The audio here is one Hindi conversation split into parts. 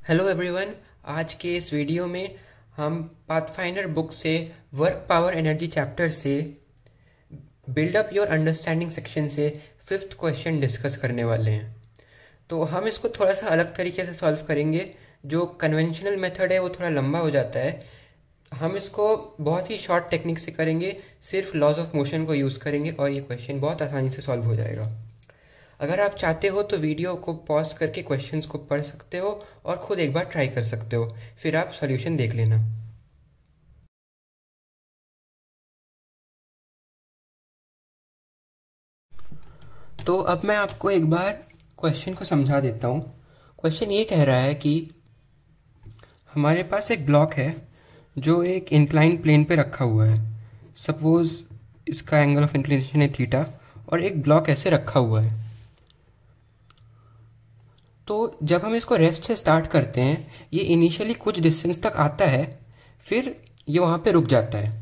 Hello everyone. आज के इस वीडियो में हम पाथफाइंडर बुक से वर्क पावर एनर्जी चैप्टर से build up your understanding section से फिफ्थ क्वेश्चन डिस्कस करने वाले हैं। तो हम इसको थोड़ा सा अलग तरीके से सॉल्व करेंगे। जो कन्वेंशनल मेथड है वो थोड़ा लंबा हो जाता है। हम इसको बहुत ही शॉर्ट टेक्निक से करेंगे, सिर्फ लॉज ऑफ मोशन को यूज़ करेंगे और ये क्वेश्चन बहुत आसानी से सॉल्व हो जाएगा। अगर आप चाहते हो तो वीडियो को पॉज करके क्वेश्चंस को पढ़ सकते हो और खुद एक बार ट्राई कर सकते हो, फिर आप सॉल्यूशन देख लेना। तो अब मैं आपको एक बार क्वेश्चन को समझा देता हूँ। क्वेश्चन ये कह रहा है कि हमारे पास एक ब्लॉक है जो एक इंक्लाइन प्लेन पे रखा हुआ है। सपोज इसका एंगल ऑफ इंक्लिनेशन है थीटा और एक ब्लॉक ऐसे रखा हुआ है। तो जब हम इसको रेस्ट से स्टार्ट करते हैं, ये इनिशियली कुछ डिस्टेंस तक आता है, फिर ये वहाँ पे रुक जाता है।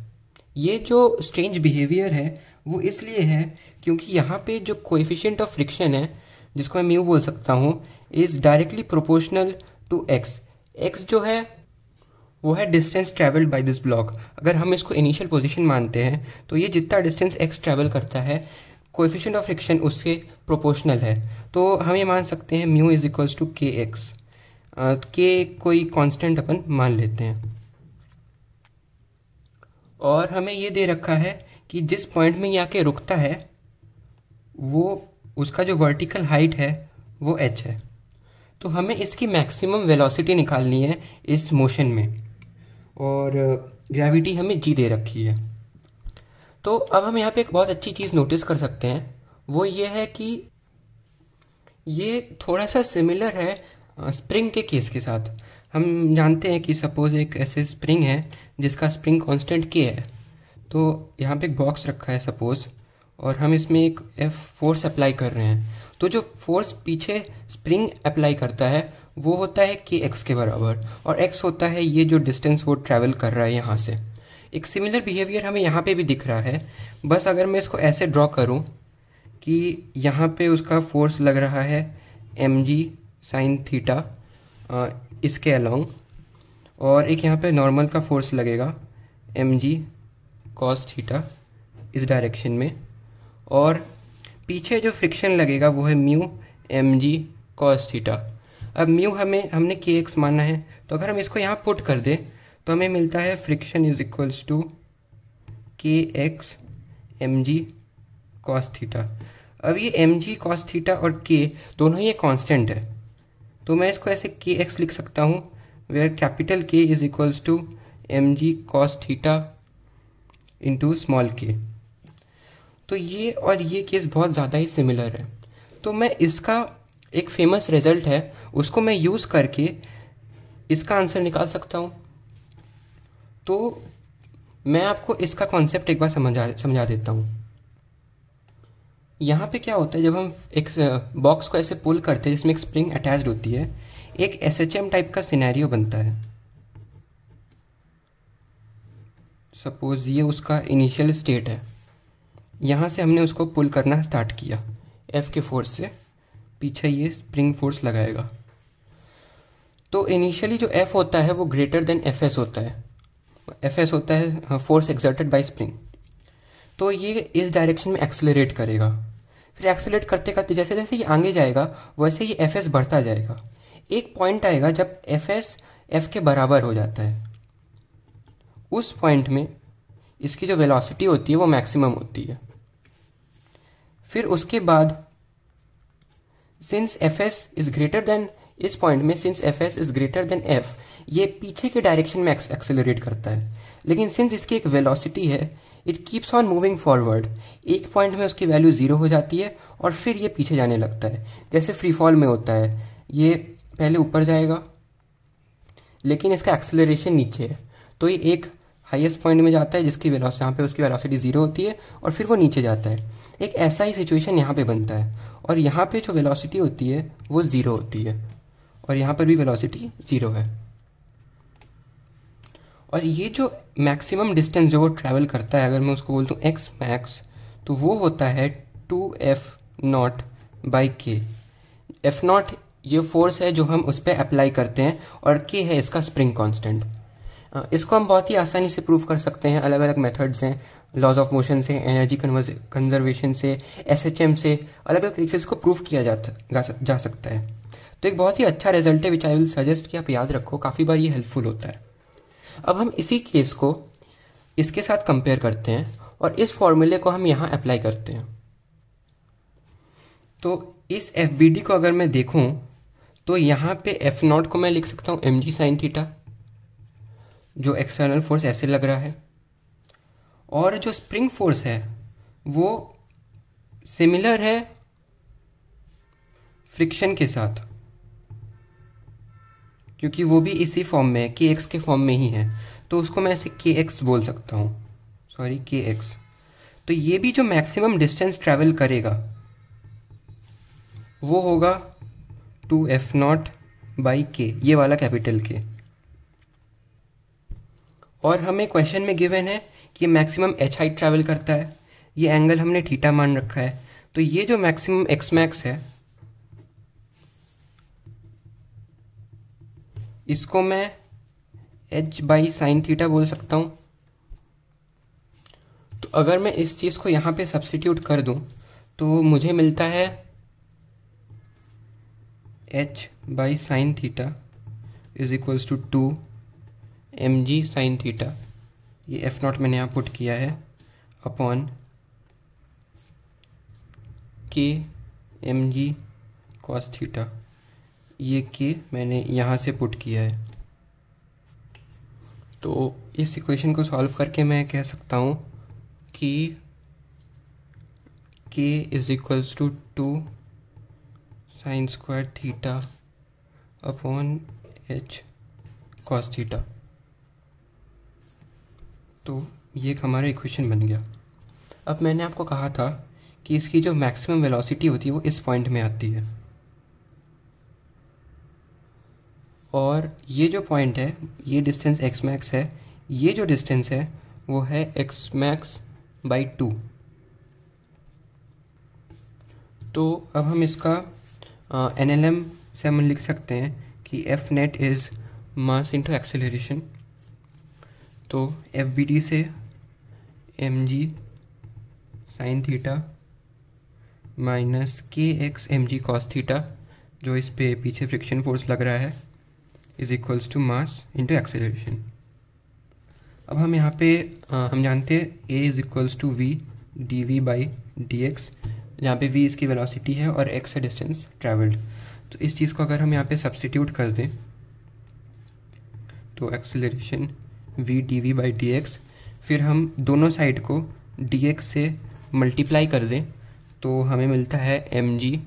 ये जो स्ट्रेंज बिहेवियर है वो इसलिए है क्योंकि यहाँ पे जो कोएफिशिएंट ऑफ फ्रिक्शन है, जिसको मैं म्यू बोल सकता हूँ, is directly proportional to x. X जो है वो है distance travelled by this block. अगर हम इसको इनिशियल पोजीशन मानते हैं तो ये जितना डिस्टेंस एक्स ट्रैवल करता है, कोएफिशिएंट ऑफ फ्रिक्शन उससे प्रोपोर्शनल है। तो हम ये मान सकते हैं mu is equals to k x. के कोई कांस्टेंट अपन मान लेते हैं और हमें ये दे रखा है कि जिस पॉइंट में ये आके रुकता है वो उसका जो वर्टिकल हाइट है वो h है। तो हमें इसकी मैक्सिमम वेलोसिटी निकालनी है इस मोशन में, और ग्रेविटी हमें g दे रखी है। तो अब हम यहाँ पे एक बहुत अच्छी चीज़ नोटिस कर सकते हैं, वो ये है कि ये थोड़ा सा सिमिलर है स्प्रिंग के केस के साथ। हम जानते हैं कि सपोज़ एक ऐसे स्प्रिंग है जिसका स्प्रिंग कांस्टेंट के है। तो यहाँ पे एक बॉक्स रखा है सपोज़, और हम इसमें एक एफ फोर्स अप्लाई कर रहे हैं। तो जो फोर्स पीछे स्प्रिंग अप्लाई करता है वो होता है के एक्स के बराबर, और एक्स होता है ये जो डिस्टेंस वो ट्रैवल कर रहा है यहाँ से। एक सिमिलर बिहेवियर हमें यहाँ पे भी दिख रहा है। बस अगर मैं इसको ऐसे ड्रॉ करूँ कि यहाँ पे उसका फोर्स लग रहा है एम जी साइन थीटा इसके अलोंग, और एक यहाँ पे नॉर्मल का फोर्स लगेगा एम जी कॉस थीटा इस डायरेक्शन में, और पीछे जो फ्रिक्शन लगेगा वो है म्यू एम जी कॉस थीटा। अब म्यू हमने के एक्स माना है, तो अगर हम इसको यहाँ पुट कर दें तो हमें मिलता है friction is equals to k x M G cos theta. अब ये एम जी कॉस थीटा और के दोनों ही कांस्टेंट है, तो मैं इसको ऐसे के एक्स लिख सकता हूँ, where capital k is equals to m ji cos theta into small k. तो ये और ये केस बहुत ज़्यादा ही सिमिलर है। तो मैं इसका एक फेमस रिजल्ट है उसको मैं यूज़ करके इसका आंसर निकाल सकता हूँ। तो मैं आपको इसका कॉन्सेप्ट एक बार समझा देता हूँ। यहाँ पे क्या होता है, जब हम एक बॉक्स को ऐसे पुल करते हैं जिसमें एक स्प्रिंग अटैच्ड होती है, एक SHM टाइप का सिनेरियो बनता है। सपोज ये उसका इनिशियल स्टेट है, यहाँ से हमने उसको पुल करना स्टार्ट किया F के फोर्स से, पीछे ये स्प्रिंग फोर्स लगाएगा। तो इनिशियली जो F होता है वो ग्रेटर देन FS होता है। FS होता है फोर्स एक्सर्टेड बाय स्प्रिंग। तो ये इस डायरेक्शन में एक्सेलरेट करेगा, फिर एक्सेलरेट करते करते जैसे जैसे ये आगे जाएगा वैसे ये FS बढ़ता जाएगा। एक पॉइंट आएगा जब FS F के बराबर हो जाता है। उस पॉइंट में इसकी जो वेलोसिटी होती है वो मैक्सिमम होती है। फिर उसके बाद since FS is greater than, इस पॉइंट में since FS is greater than F, ये पीछे के डायरेक्शन में एक्सेलरेट करता है। लेकिन सिंस इसकी एक वेलोसिटी है, it keeps on moving forward. एक पॉइंट में उसकी वैल्यू 0 हो जाती है और फिर ये पीछे जाने लगता है, जैसे फ्री फॉल में होता है। ये पहले ऊपर जाएगा लेकिन इसका एक्सेलरेशन नीचे है, तो ये एक हाईएस्ट पॉइंट में जाता है जिसकी वेलोसिटी, यहाँ पे उसकी वेलोसिटी 0 होती है, और फिर वो नीचे जाता है। एक ऐसा ही सिचुएशन यहाँ पे बनता है, और यहाँ पे जो वेलोसिटी होती है वो 0 होती है, और यहाँ पर भी वेलोसिटी 0 है। और ये जो मैक्सिमम डिस्टेंस जो वो ट्रैवल करता है, अगर मैं उसको बोलता हूँ एक्स मैक्स, तो वो होता है 2f0 बाई के। f0 ये फोर्स है जो हम उस पर अप्लाई करते हैं, और के है इसका स्प्रिंग कांस्टेंट। इसको हम बहुत ही आसानी से प्रूव कर सकते हैं। अलग अलग मेथड्स हैं, लॉज ऑफ मोशन से, एनर्जी कंजर्वेशन से, एसएचएम से, अलग अलग तरीके से इसको प्रूव किया जा सकता है। तो एक बहुत ही अच्छा रिजल्ट है विच आई विल सजेस्ट कि आप याद रखो, काफ़ी बार ये हेल्पफुल होता है। अब हम इसी केस को इसके साथ कंपेयर करते हैं और इस फॉर्मूले को हम यहाँ अप्लाई करते हैं। तो इस एफ बी डी को अगर मैं देखूँ तो यहाँ पे एफ नॉट को मैं लिख सकता हूँ एम जी साइन थीटा, जो एक्सटर्नल फोर्स ऐसे लग रहा है, और जो स्प्रिंग फोर्स है वो सिमिलर है फ्रिक्शन के साथ, क्योंकि वो भी इसी फॉर्म में है, के एक्स के फॉर्म में ही है, तो उसको मैं ऐसे के एक्स बोल सकता हूँ, सॉरी के एक्स। तो ये भी जो मैक्सिमम डिस्टेंस ट्रैवल करेगा वो होगा 2f0 बाई के, ये वाला कैपिटल के। और हमें क्वेश्चन में गिवन है कि मैक्सिमम एच हाइट ट्रैवल करता है, ये एंगल हमने थीटा मान रखा है, तो ये जो मैक्सिमम एक्स मैक्स है इसको मैं h बाई साइन थीटा बोल सकता हूँ। तो अगर मैं इस चीज़ को यहाँ पे सब्स्टिट्यूट कर दूँ तो मुझे मिलता है h by sine theta is equals to 2 mg sine theta, ये एफ नॉट मैंने यहाँ पुट किया है, अपॉन के mg कॉस थीटा, ये के मैंने यहाँ से पुट किया है। तो इस इक्वेशन को सॉल्व करके मैं कह सकता हूँ कि k is equals to 2 sine square theta upon h cos theta. तो ये एक हमारा इक्वेशन बन गया। अब मैंने आपको कहा था कि इसकी जो मैक्सिमम वेलोसिटी होती है वो इस पॉइंट में आती है, और ये जो पॉइंट है, ये डिस्टेंस एक्स मैक्स है, ये जो डिस्टेंस है वो है एक्स मैक्स बाई 2। तो अब हम इसका NLM से हम लिख सकते हैं कि F net is mass into acceleration. तो एफ बी डी से एम जी sine theta minus K x M G cos theta, जो इस पे पीछे फ्रिक्शन फोर्स लग रहा है, is equals to mass into acceleration. अब हम यहाँ पे हम जानते हैं A is equals to V D we by D X, जहाँ पे v इसकी वेलोसिटी है और x है डिस्टेंस ट्रैवल्ड। तो इस चीज़ को अगर हम यहाँ पे सब्स्टिट्यूट कर दें तो acceleration v d we by D x, फिर हम दोनों साइड को dx से मल्टीप्लाई कर दें तो हमें मिलता है mg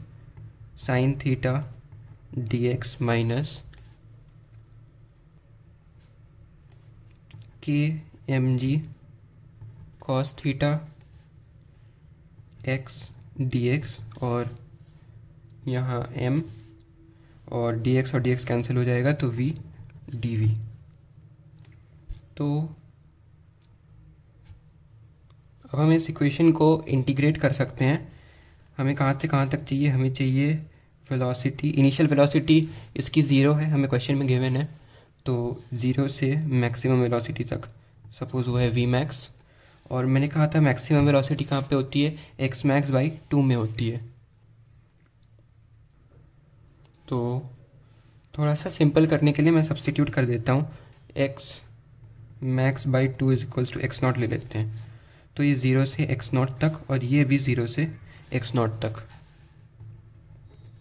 sine theta dx minus के mg cos theta x dx, और यहाँ m और dx और dx कैंसिल हो जाएगा तो v dv। तो अब हम इस इक्वेशन को इंटीग्रेट कर सकते हैं। हमें कहाँ से कहाँ तक चाहिए, हमें चाहिए वेलोसिटी, इनिशियल वेलोसिटी इसकी 0 है, हमें क्वेश्चन में गिवन है, तो 0 से मैक्सिमम वेलोसिटी तक, सपोज वो है v मैक्स, और मैंने कहा था मैक्सिमम वेलोसिटी कहाँ पे होती है, एक्स मैक्स बाई 2 में होती है। तो थोड़ा सा सिंपल करने के लिए मैं सब्स्टिट्यूट कर देता हूँ, x max by 2 is equals to x not ले लेते हैं। तो ये 0 से एक्स नॉट तक और ये भी 0 से एक्स नॉट तक।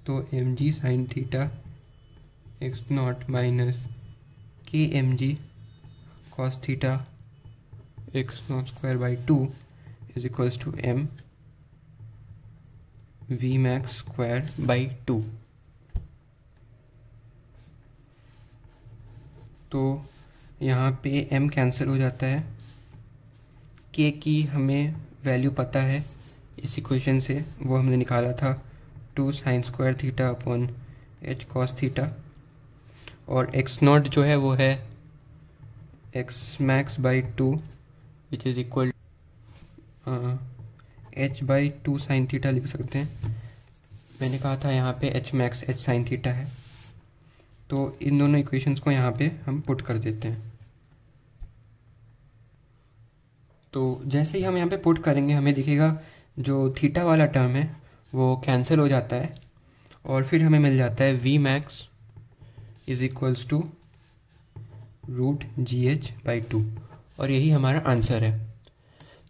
तो M ji sine theta X nought minus K M ji cos theta X nought square by 2 is equals to M V max square by 2। तो यहाँ पे m कैंसिल हो जाता है, k की हमें वैल्यू पता है इस इक्वेशन से, वो हमने निकाला था 2 sine square theta upon h cos theta, और x नॉट जो है वो है x max by 2 which is equal h by 2 sine theta लिख सकते हैं। मैंने कहा था यहाँ पे H max h sine theta है, तो इन दोनों इक्वेशंस को यहाँ पे हम पुट कर देते हैं। तो जैसे ही हम यहाँ पे पुट करेंगे हमें दिखेगा जो थीटा वाला टर्म है वो कैंसिल हो जाता है और फिर हमें मिल जाता है v max is equals to √GH/2 और यही हमारा आंसर है।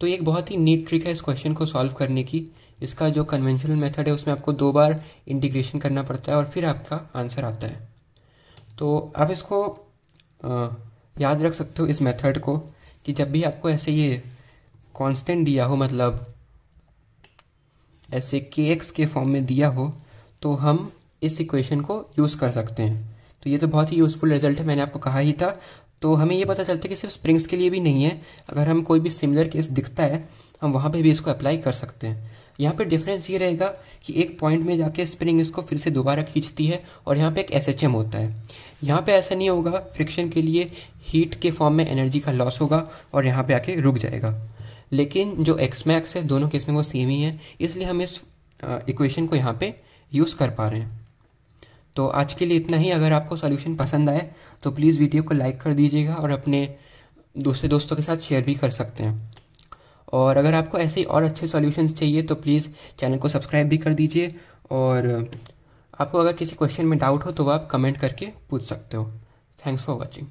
तो ये एक बहुत ही नीट ट्रिक है इस क्वेश्चन को सॉल्व करने की। इसका जो कन्वेंशनल मेथड है उसमें आपको 2 बार इंटीग्रेशन करना पड़ता है और फिर आपका आंसर आता है। तो आप इसको याद रख सकते हो इस मेथड को, कि जब भी आपको ऐसे ये कांस्टेंट दिया हो, मतलब ऐसे kx के फॉर्म में दिया हो, तो हम इस इक्वेशन को यूज़ कर सकते हैं। तो ये तो बहुत ही यूज़फुल रिजल्ट है, मैंने आपको कहा ही था। तो हमें ये पता चलता है कि सिर्फ स्प्रिंग्स के लिए भी नहीं है, अगर हम कोई भी सिमिलर केस दिखता है हम वहाँ पे भी इसको अप्लाई कर सकते हैं। यहाँ पे डिफरेंस ये रहेगा कि एक पॉइंट में जाके स्प्रिंग इसको फिर से दोबारा खींचती है और यहाँ पे एक SHM होता है। यहाँ पे ऐसा नहीं होगा, फ्रिक्शन के लिए हीट के फॉर्म में एनर्जी का लॉस होगा और यहाँ पे आके रुक जाएगा। लेकिन जो एक्स मैक्स है दोनों केस में वो सेम ही है, इसलिए हम इस इक्वेशन को यहाँ पे यूज़ कर पा रहे हैं। तो आज के लिए इतना ही। अगर आपको सॉल्यूशन पसंद आए तो प्लीज़ वीडियो को लाइक कर दीजिएगा और अपने दूसरे दोस्तों के साथ शेयर भी कर सकते हैं। और अगर आपको ऐसे ही और अच्छे सॉल्यूशंस चाहिए तो प्लीज़ चैनल को सब्सक्राइब भी कर दीजिए। और आपको अगर किसी क्वेश्चन में डाउट हो तो आप कमेंट करके पूछ सकते हो। Thanks for watching.